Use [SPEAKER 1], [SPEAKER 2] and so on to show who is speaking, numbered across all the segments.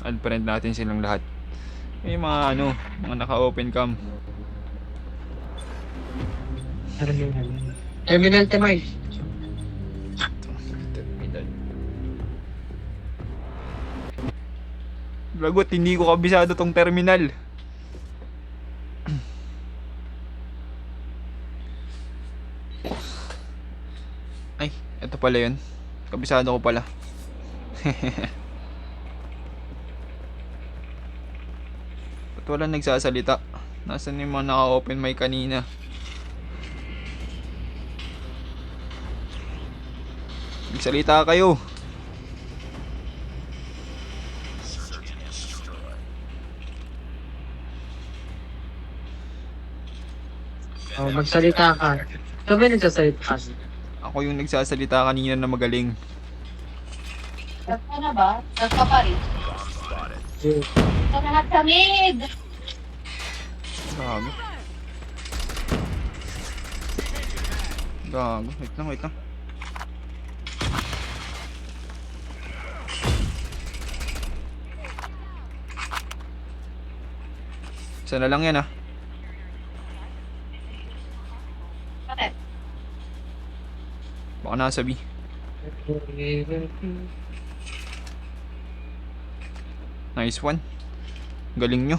[SPEAKER 1] Add friend natin silang lahat. May mga ano, mga naka-open cam.
[SPEAKER 2] Terminal Temay.
[SPEAKER 1] Terminal. Lagot, hindi ko kabisado tong terminal. Ay, eto pala yun. Kabisado ko pala. Ba't wala nagsasalita? Nasaan yung mga naka-open mic kanina? Magsalita kayo.
[SPEAKER 2] Oh, magsalita ka. Ikaw ba nagsasalita ka?
[SPEAKER 1] Ako yung nagsasalita kanina na magaling.
[SPEAKER 3] Ano ba? Nagka pa rin. Ito na nagsamid!
[SPEAKER 1] Gago. Gago. Wait lang, wait lang. Isa na lang yan ah.
[SPEAKER 3] Bakit?
[SPEAKER 1] Baka nasa B. Nice one. Galing nyo.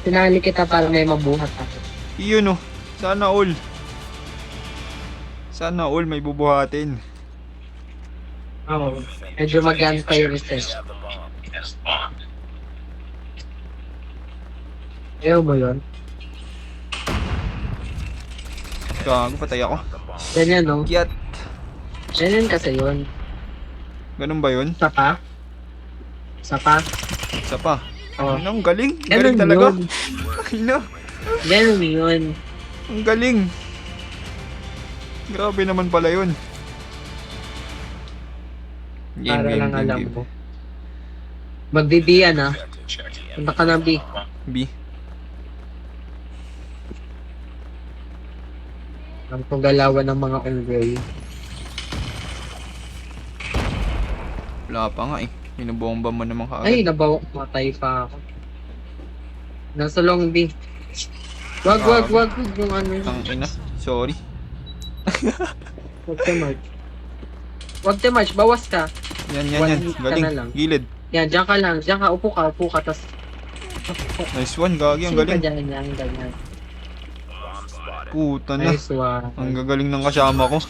[SPEAKER 2] Tinali kita para may mabuhat ako.
[SPEAKER 1] Iyon oh. Sana all. Sana all may bubuhatin.
[SPEAKER 2] Oo. Medyo magaan pa yung research. Ayaw mo yun?
[SPEAKER 1] Gago, patay ako.
[SPEAKER 2] Ganyan, no?
[SPEAKER 1] Kiat.
[SPEAKER 2] Ganyan kasi yun.
[SPEAKER 1] Ganun ba yun?
[SPEAKER 2] Sapa? Sapa?
[SPEAKER 1] Isa pa.
[SPEAKER 2] Oo.
[SPEAKER 1] Ang galing.
[SPEAKER 2] Ganun
[SPEAKER 1] Galing talaga.
[SPEAKER 2] yun.
[SPEAKER 1] Ay na.
[SPEAKER 2] Ganun yun.
[SPEAKER 1] Ang galing. Grabe naman pala yun.
[SPEAKER 2] Para lang alam mo. Mag-B yan, ah. Punta ka na B.
[SPEAKER 1] B.
[SPEAKER 2] Ang paggalawan ng mga unggoy.
[SPEAKER 1] Wala pa nga eh. Binubomba mo naman
[SPEAKER 2] Ay,
[SPEAKER 1] kaagad.
[SPEAKER 2] matay pa ako. Nasa long B. Wag yung ano yun.
[SPEAKER 1] Ang ina. Sorry.
[SPEAKER 2] Wag te March. Wag te March, bawas ka.
[SPEAKER 1] Yan.
[SPEAKER 2] One hit ka
[SPEAKER 1] Galing.
[SPEAKER 2] na lang.
[SPEAKER 1] Gilid.
[SPEAKER 2] Yan, diyan ka lang. Diyan ka, upo ka, tas...
[SPEAKER 1] Nice one. Gagi. Ang
[SPEAKER 2] Sino ka
[SPEAKER 1] galing.
[SPEAKER 2] dyan, yan, ganyan.
[SPEAKER 1] Puta na.
[SPEAKER 2] Nice one.
[SPEAKER 1] Ang gagaling ng kasama ko.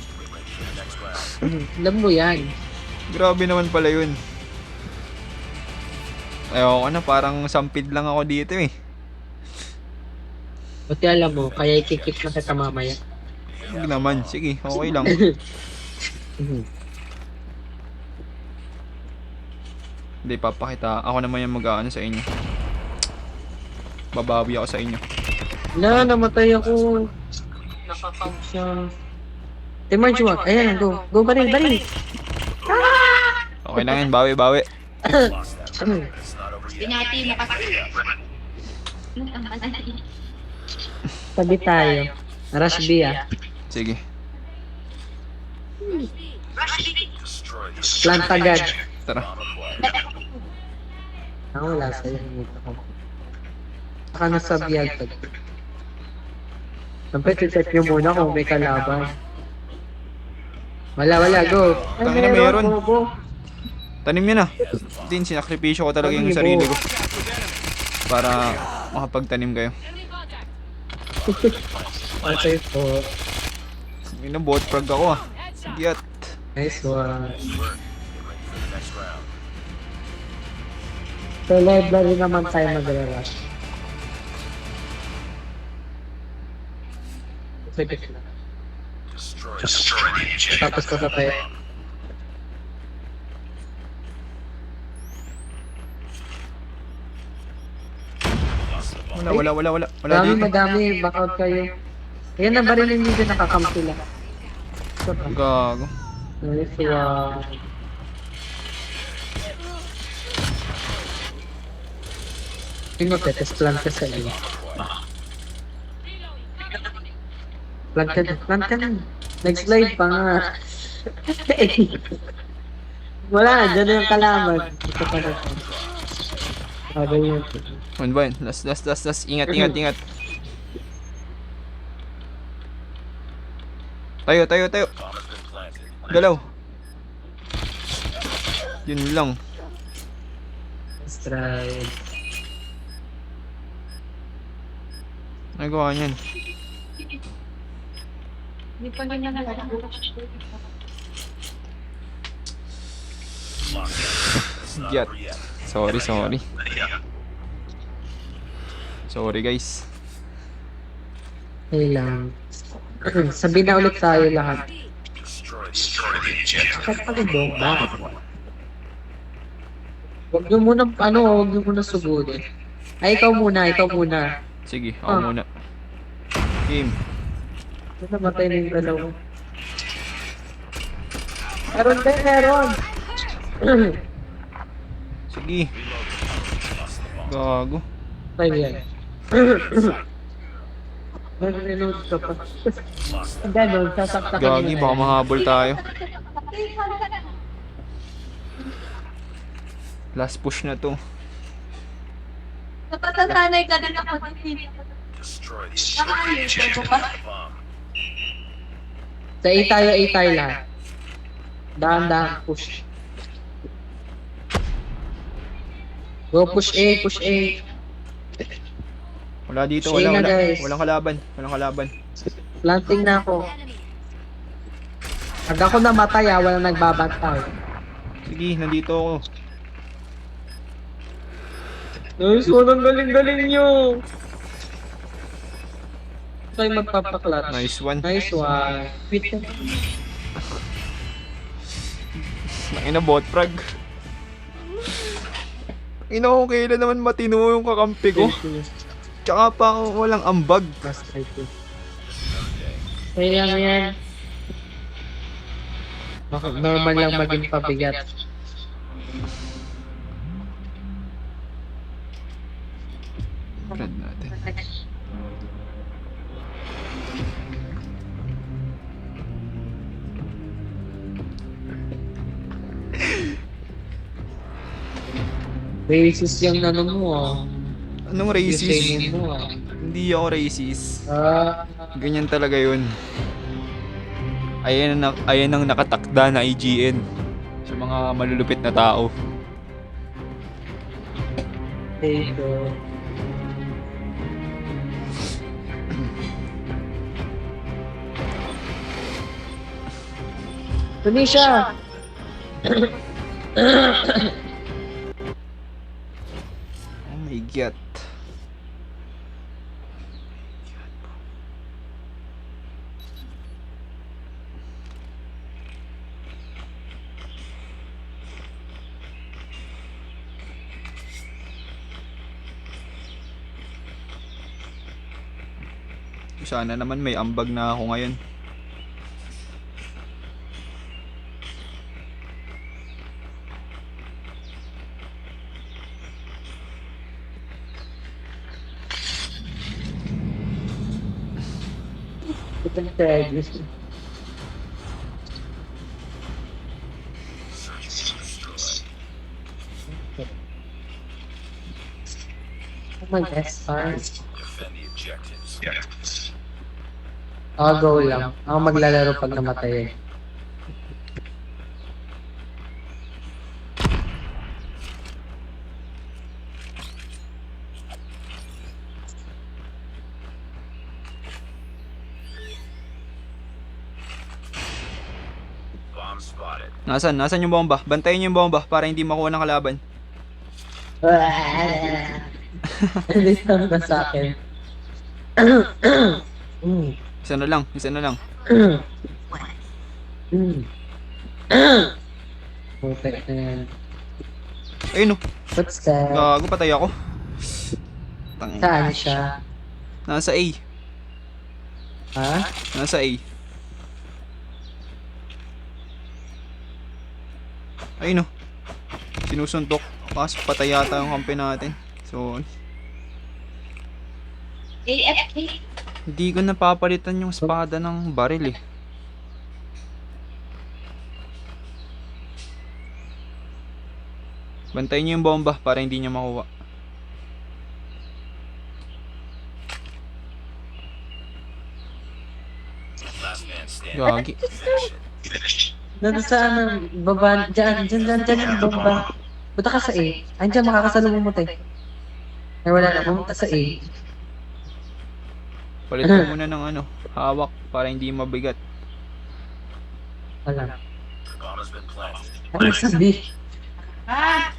[SPEAKER 2] Alam mo yan.
[SPEAKER 1] Grabe naman pala yun. Ayoko na. Parang sampid lang ako dito eh.
[SPEAKER 2] Buti alam mo, kaya ikikik na kita mamaya.
[SPEAKER 1] Huwag naman. Sige. Okay lang. Hindi, papakita. Ako naman yung mag-aano sa inyo. Babawi ako sa inyo.
[SPEAKER 2] Wala, namatay ako. Nakakam siya. Te March, wag. Ayan, go. Go, baril.
[SPEAKER 1] Okay lang yan. Bawi.
[SPEAKER 3] Binati mo kasi.
[SPEAKER 2] Tabi tayo. Rush B, ah.
[SPEAKER 1] Sige.
[SPEAKER 2] Plant agad.
[SPEAKER 1] Tara.
[SPEAKER 2] Wala sa'yo. Saka nasa biyag. Siyempre, check nyo muna kung may kalaban. Wala, go.
[SPEAKER 1] Tangina, meron.
[SPEAKER 2] Go.
[SPEAKER 1] Tanim nyo na. Din, sinakripisyo ko talaga yung sarili ko. Para makapagtanim kayo.
[SPEAKER 2] Okay po.
[SPEAKER 1] May na bot frag ako ah. Giyat.
[SPEAKER 2] Nice one. So, library naman tayo mag-rush. Tapos ko na tayo.
[SPEAKER 1] Wala
[SPEAKER 2] Madami, back out kayo. Ayan na, barilin nyo din, nakakam sila.
[SPEAKER 1] Gago.
[SPEAKER 2] Nice one. Sino tetes plant ka sa iyo? Plant ka na. Nag-slide pa nga. Wala, dyan na yung kalaban. Ito pa na. Sabi niya.
[SPEAKER 1] One ba yun? Last. Ingat. Tayo. Galaw. Yun lang.
[SPEAKER 2] Let's try.
[SPEAKER 1] Nagawa niyan.
[SPEAKER 3] Hindi pa ganyan na lang.
[SPEAKER 1] Sigyat. Sorry. Sorry guys.
[SPEAKER 2] Okay lang. Sabihin na ulit tayo lahat. Bakit pagod ba? Huwag niyo muna sugurin. Ay, ikaw muna.
[SPEAKER 1] Sige, ako muna. Game.
[SPEAKER 2] Namatay na yung dalawa. Meron.
[SPEAKER 1] Sige. Gago.
[SPEAKER 2] Tayo yan. Mag-reload ka pa. Ganon, sasaktakin mo
[SPEAKER 1] Gagi,
[SPEAKER 2] na
[SPEAKER 1] baka
[SPEAKER 2] yan.
[SPEAKER 1] mahabol tayo. Last push na to.
[SPEAKER 3] Napatasanay ka na ako din. Nakalimutan ko pa.
[SPEAKER 2] Sa A tayo lahat. Dahan, push. Go, push A.
[SPEAKER 1] Wala dito,
[SPEAKER 2] Sige na, guys.
[SPEAKER 1] walang kalaban.
[SPEAKER 2] Planting na ako. Pag ako namatay, walang nagbabantay.
[SPEAKER 1] Sige, nandito ako.
[SPEAKER 2] Nice one, ang galing-galing nyo. Tayo magpapaklat.
[SPEAKER 1] Nice one.
[SPEAKER 2] Quit na.
[SPEAKER 1] Nakina bot frag. Ina, okay na naman matino yung kakampi ko. Tsaka pa ako walang ambag.
[SPEAKER 2] Last try ko. Kaya yan. Normal lang maging pabigat.
[SPEAKER 1] Brad natin.
[SPEAKER 2] Racist yung ano mo
[SPEAKER 1] Anong racist?
[SPEAKER 2] Using mo
[SPEAKER 1] Hindi ako racist.
[SPEAKER 2] Ah,
[SPEAKER 1] Ganyan talaga yun. Ayan ang nakatakda na IGN sa mga malulupit na tao.
[SPEAKER 2] dito. Tunisia!
[SPEAKER 1] Oh my god. Sana naman may ambag na ako ngayon.
[SPEAKER 2] Ito na tayo. Oh my God, stars. Go lang. Ako maglalaro pag namatay.
[SPEAKER 1] Nasaan yung bomba? Bantayin niyo yung bomba para hindi makuha ng kalaban.
[SPEAKER 2] Hindi na sa akin.
[SPEAKER 1] Isa na lang.
[SPEAKER 2] Putek na yan.
[SPEAKER 1] Ayun oh.
[SPEAKER 2] What's that?
[SPEAKER 1] Gago, patay ako. Tangin.
[SPEAKER 2] Saan siya?
[SPEAKER 1] Nasa A.
[SPEAKER 2] Ha?
[SPEAKER 1] Nasa A. Ayun oh. Sinusuntok. Kaso patay yata yung kampi natin. So,
[SPEAKER 3] AFK.
[SPEAKER 1] hindi ko napapalitan yung espada ng baril eh. Bantayin niyo yung bomba para hindi niya makuha. Gagi.
[SPEAKER 2] Nandun sa ano, baba, dyan yung bomba. Punta ka sa A. Andiyan, makakasalubong mo tayo. Ay, wala na, pumunta sa A.
[SPEAKER 1] Palit ko muna ng ano, hawak para hindi mabigat.
[SPEAKER 2] Wala. Ano sabi?
[SPEAKER 3] Ah!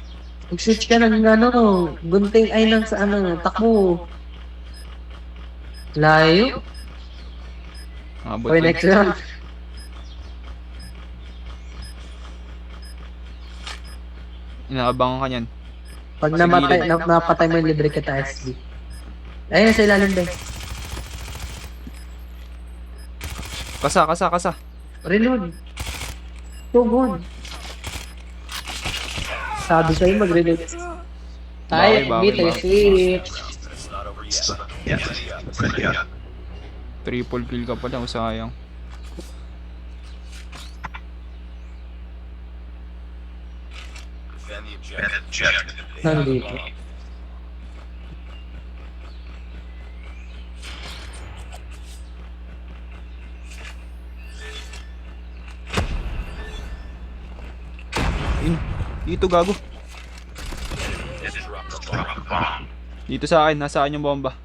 [SPEAKER 2] Mag-switch ka ng ano, gunting ay ng sa ano, takbo. Layo.
[SPEAKER 1] Abot
[SPEAKER 2] Okay,
[SPEAKER 1] yun.
[SPEAKER 2] next round.
[SPEAKER 1] Inaabangan ka niyan.
[SPEAKER 2] Pag
[SPEAKER 1] Sa
[SPEAKER 2] namatay,
[SPEAKER 1] gilid.
[SPEAKER 2] napatay mo yung libre kita SB. Ayun, sa ilalim din.
[SPEAKER 1] Kasa.
[SPEAKER 2] Reload. Tugon. Sabi sa'yo mag-reload. Tayo,
[SPEAKER 1] Bawal.
[SPEAKER 2] bit, sweet.
[SPEAKER 1] Triple kill ka pala, sayang.
[SPEAKER 2] Nandito.
[SPEAKER 1] Dito gago. Dito sa akin, nasa akin yung bomba.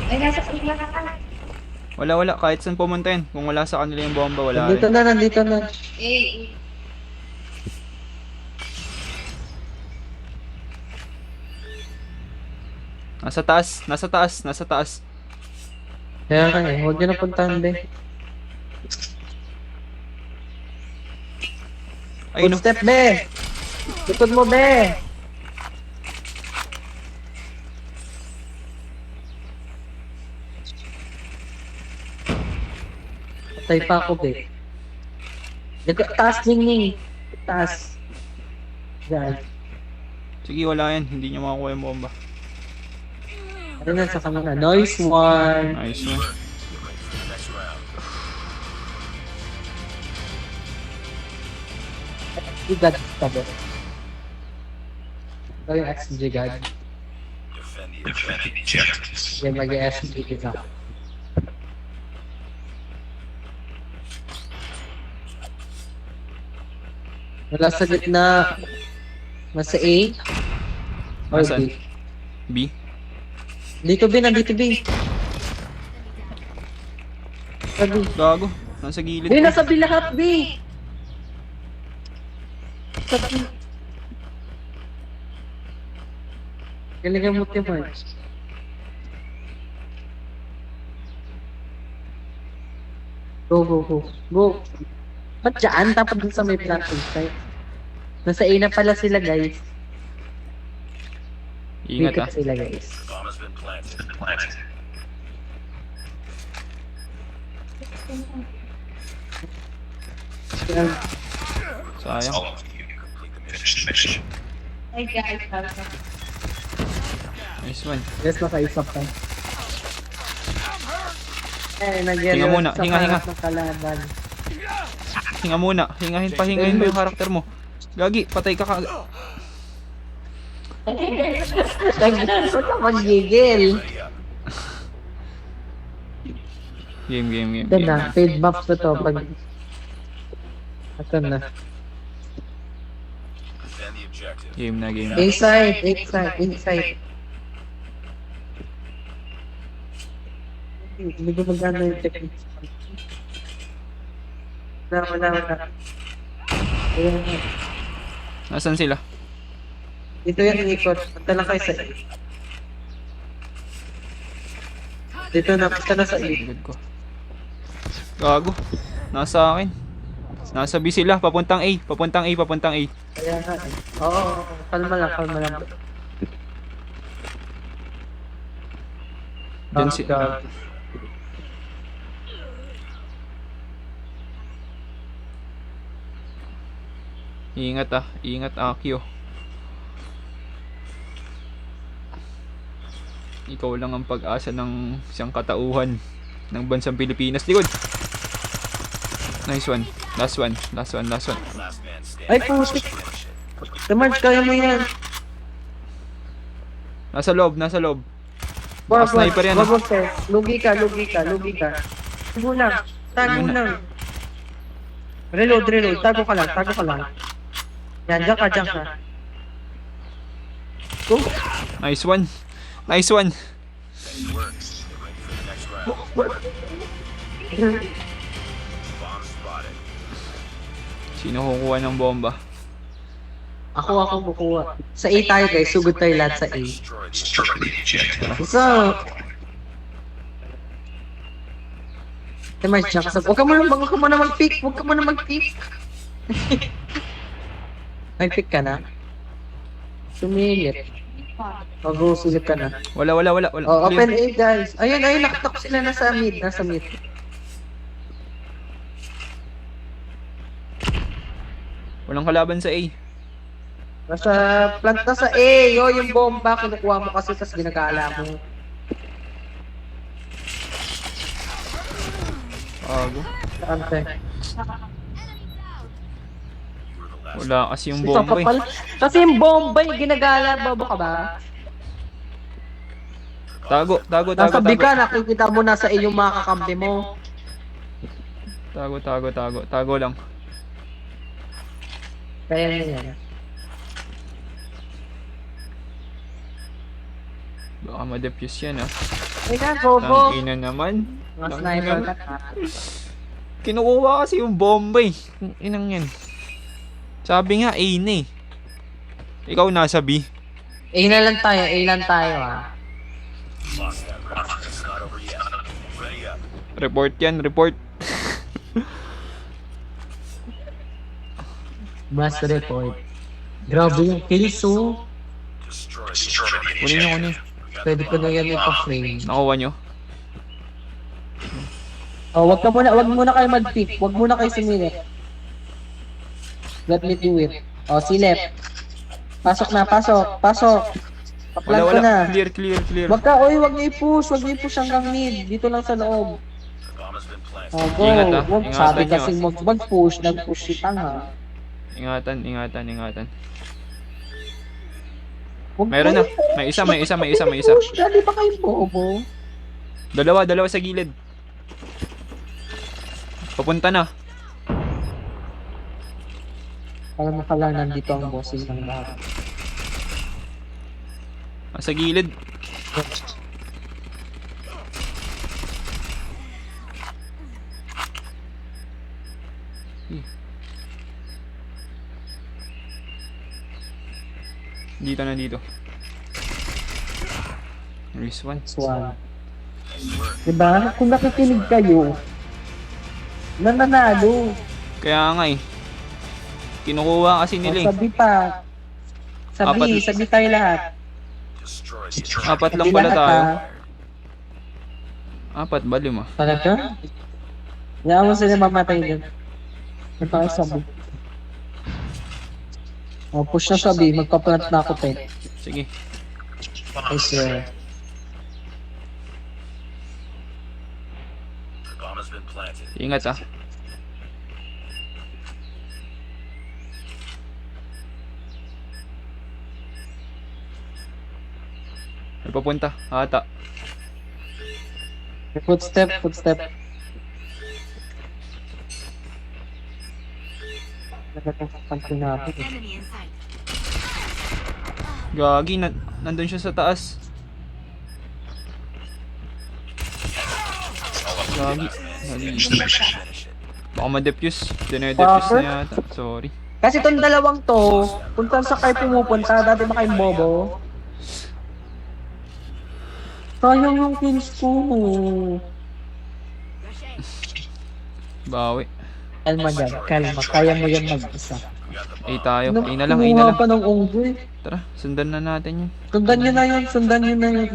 [SPEAKER 3] Ay, nasa kanila na ka.
[SPEAKER 1] Wala, kahit saan pumunta yun. Kung wala sa kanila yung bomba, wala
[SPEAKER 2] Nandito
[SPEAKER 1] rin.
[SPEAKER 2] na, nandito na.
[SPEAKER 3] Eh,
[SPEAKER 1] Nasa taas.
[SPEAKER 2] Kaya nga eh, huwag nyo na puntahan din.
[SPEAKER 1] Ayun, no.
[SPEAKER 2] Footstep, be! Likod mo, be! Patay pa ako, be. Taas, Ning. Taas. Diyan.
[SPEAKER 1] Sige, wala yan. Hindi niya makakuha yung bomba.
[SPEAKER 2] Ano na sa kanila? Nice one!
[SPEAKER 1] Nice one.
[SPEAKER 2] You got it, tabi. Ito yung SG God. Yan, mag-SG kita. Wala sa gitna. Nasa A? Or
[SPEAKER 1] Nasaan?
[SPEAKER 2] B?
[SPEAKER 1] B?
[SPEAKER 2] Dito B, nandito B. Sabi.
[SPEAKER 1] Gago. Nasa gilid.
[SPEAKER 2] B, nasa B lahat B. Sa B. Galingan mo, Timar. Go. Ba't dyan? Tapos dun sa may planting site. Nasa A na pala sila, guys.
[SPEAKER 1] Ingat
[SPEAKER 2] Dikit
[SPEAKER 1] ah.
[SPEAKER 2] sila, guys. Yan.
[SPEAKER 1] Sayang.
[SPEAKER 3] ay guys,
[SPEAKER 1] Nice one.
[SPEAKER 2] Yes, nakaisap ka. Eh,
[SPEAKER 1] Hinga muna,
[SPEAKER 2] sa
[SPEAKER 1] hinga.
[SPEAKER 2] harap ng kalaban.
[SPEAKER 1] Hinga muna. Hingahin mo yung karakter mo. Gagi, patay ka ka.
[SPEAKER 2] Huwag ka mag-gigil.
[SPEAKER 1] Game.
[SPEAKER 2] Ito na, paid buff ko to. Pag... Ito na.
[SPEAKER 1] Game na.
[SPEAKER 2] Inside. Hindi ko magana yung technique. Wala. Ayan na.
[SPEAKER 1] Nasaan sila?
[SPEAKER 2] Dito yung ikot. Punta lang kayo sa A. Dito na, punta na sa A.
[SPEAKER 1] Good ko. Gago. Nasa akin. Nasa B sila. Papuntang A.
[SPEAKER 2] Kaya nga eh. Oo, kalma lang.
[SPEAKER 1] Diyan si... Ingat Akio. Ikaw lang ang pag-asa ng siyang katauhan. ng bansang Pilipinas. Likod. Nice one. Last one.
[SPEAKER 2] Ay, putik. Marge, kaya mo yan.
[SPEAKER 1] Nasa loob.
[SPEAKER 2] Wag,
[SPEAKER 1] Sniper yan,
[SPEAKER 2] wag, sir. Lugi ka. Tago lang. Reload. Tago ka lang. Yan, dyan ka. Go.
[SPEAKER 1] Nice one. Sino kukuha ng bomba?
[SPEAKER 2] Ako kukuha. Sa A tayo guys, sugod tayo lahat sa A. So, Marge, dyan ka sa... Huwag ka muna mag-pick. May pick ka na? Sumilit. Mag-sulit ka na.
[SPEAKER 1] Wala.
[SPEAKER 2] Oh, open A guys. Ayun, nakatok sila nasa mid.
[SPEAKER 1] Walang kalaban sa A.
[SPEAKER 2] Nasa plant na sa A. Yung bomba, kinukuha mo kasi tas ginagala mo.
[SPEAKER 1] Ago.
[SPEAKER 2] Saan tayo?
[SPEAKER 1] Wala kasi yung bomba eh.
[SPEAKER 2] Kasi yung bomba yung ginagala, bobo ka ba?
[SPEAKER 1] Tago.
[SPEAKER 2] Nasa B ka, nakikita mo nasa A yung mga kakampi mo.
[SPEAKER 1] Tago lang.
[SPEAKER 2] Kaya mo yan.
[SPEAKER 1] Baka ma-defuse yan ah.
[SPEAKER 2] Ay na, bobo.
[SPEAKER 1] Tangina naman.
[SPEAKER 2] Mas sniper ka na.
[SPEAKER 1] Kinukuha kasi yung bomba eh. Inang yan. Sabi nga A na eh. Ikaw nasa B.
[SPEAKER 2] A lang tayo ah.
[SPEAKER 1] Report yan.
[SPEAKER 2] Mas report. Grabe yung kills oh.
[SPEAKER 1] Kunin nyo.
[SPEAKER 2] Pwede ko na yan ipa-frame.
[SPEAKER 1] Nakuha nyo.
[SPEAKER 2] Oh, wag muna kayo mag-pick. Wag muna kayo sumilip. Let me do it. Oh, silip. Pasok. Paplan ko na.
[SPEAKER 1] Clear.
[SPEAKER 2] Wag niyo i-push hanggang mid. Dito lang sa loob. Oh, go.
[SPEAKER 1] Ingat, ah.
[SPEAKER 2] Wag
[SPEAKER 1] Ingatan
[SPEAKER 2] sabi
[SPEAKER 1] nyo,
[SPEAKER 2] kasi mag-push, nag-push si tanga.
[SPEAKER 1] Ingatan.
[SPEAKER 2] Wag
[SPEAKER 1] Meron na.
[SPEAKER 2] kayo-
[SPEAKER 1] May isa.
[SPEAKER 2] Push, dali pa kayo bobo.
[SPEAKER 1] Dalawa sa gilid. Papunta na.
[SPEAKER 2] Para makala nandito ang bosses ng lahat.
[SPEAKER 1] Sa gilid. Dito. Nice one.
[SPEAKER 2] Swan. Diba? Kung nakikinig kayo, nananalo.
[SPEAKER 1] Kaya nga eh. Kinukuha kasi nila eh.
[SPEAKER 2] Sabi pa. Sabi tayo lahat.
[SPEAKER 1] Apat lang
[SPEAKER 2] Sabi
[SPEAKER 1] pala
[SPEAKER 2] lahat,
[SPEAKER 1] tayo.
[SPEAKER 2] ha?
[SPEAKER 1] 4 ba 5?
[SPEAKER 2] Talaga? Hayaan mo sila mamatay din. Ito ay sabi. Oh, push na sabi. Magpa-plant na ako, Ted.
[SPEAKER 1] Sige.
[SPEAKER 2] I swear.
[SPEAKER 1] Ingat ah. May papunta. Ata.
[SPEAKER 2] Footstep. Nagkakakampi natin.
[SPEAKER 1] Gagi. Nandun siya sa taas. Gagi. Baka ma-defuse. Dinedefuse na yata. Sorry.
[SPEAKER 2] Kasi itong dalawang to, kung saan sa kayo pumupunta, dati ba kayong bobo? Sayang yung kills ko.
[SPEAKER 1] Bawi.
[SPEAKER 2] Kalma dyan, kalma. Kaya mo yan mag-isa.
[SPEAKER 1] A tayo. A na lang.
[SPEAKER 2] Kumuha pa ng unggoy.
[SPEAKER 1] Tara. Sundan na natin yun.
[SPEAKER 2] Sundan nyo na yun.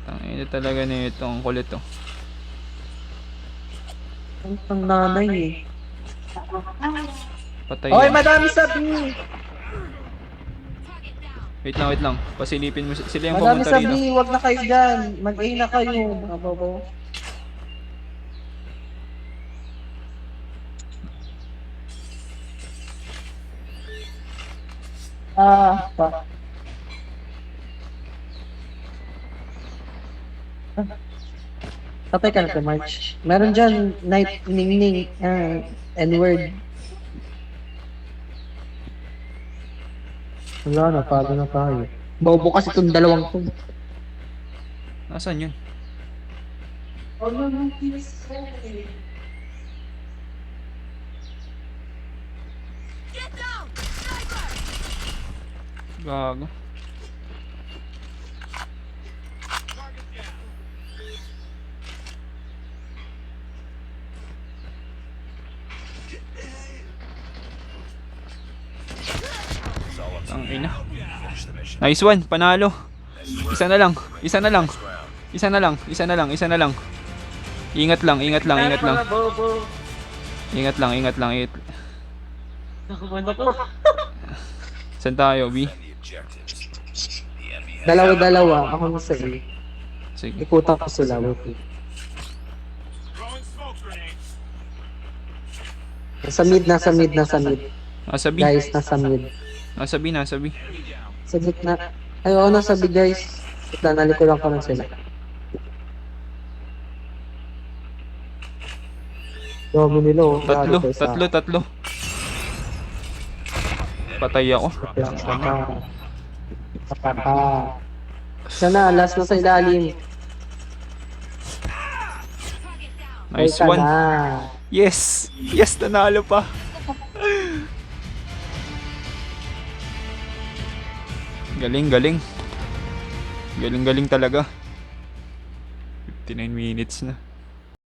[SPEAKER 1] Tangina talaga nito. Ang kulit oh.
[SPEAKER 2] Ang nanay eh.
[SPEAKER 1] Patay
[SPEAKER 2] Oy,
[SPEAKER 1] yan.
[SPEAKER 2] madami sabi!
[SPEAKER 1] Wait lang. Pasilipin mo. Sila yung
[SPEAKER 2] Madami
[SPEAKER 1] pumunta
[SPEAKER 2] sabi,
[SPEAKER 1] dito.
[SPEAKER 2] wag na kayo dyan. Mag-A na kayo, mga bobo. Pa. Patay ka na, March. Meron dyan, night, ning, N-word. Wala na, palo na tayo. Bobo kasi itong dalawang to.
[SPEAKER 1] Nasaan yun? Gago. Ang ina. Nice one, panalo. Isa na lang, isa na lang. Isa na lang, isa na lang, isa na lang. Ingat lang, ingat lang, ingat lang. Ingat lang, ingat lang. Saan tayo, B?
[SPEAKER 2] Dalawa-dalawa, ako na sa A.
[SPEAKER 1] Sige.
[SPEAKER 2] Ikutan ko sila, wait. Nasa mid, nasa mid, nasa mid.
[SPEAKER 1] Nasa B.
[SPEAKER 2] Guys, nasa mid.
[SPEAKER 1] Nasa B, nasa B.
[SPEAKER 2] Sa gitna. Ay, oo, nasa mid, guys. Gitna, nalikuran ko lang sila. Dami nila, oh.
[SPEAKER 1] Tatlo,
[SPEAKER 2] Grabe, isa.
[SPEAKER 1] tatlo. Patay ako.
[SPEAKER 2] Kapaka. Sana, last na sa ilalim.
[SPEAKER 1] Nice
[SPEAKER 2] Ay, ka
[SPEAKER 1] one.
[SPEAKER 2] na.
[SPEAKER 1] Yes! Yes, nanalo pa. Galing, galing. Galing, galing talaga. 59 minutes na.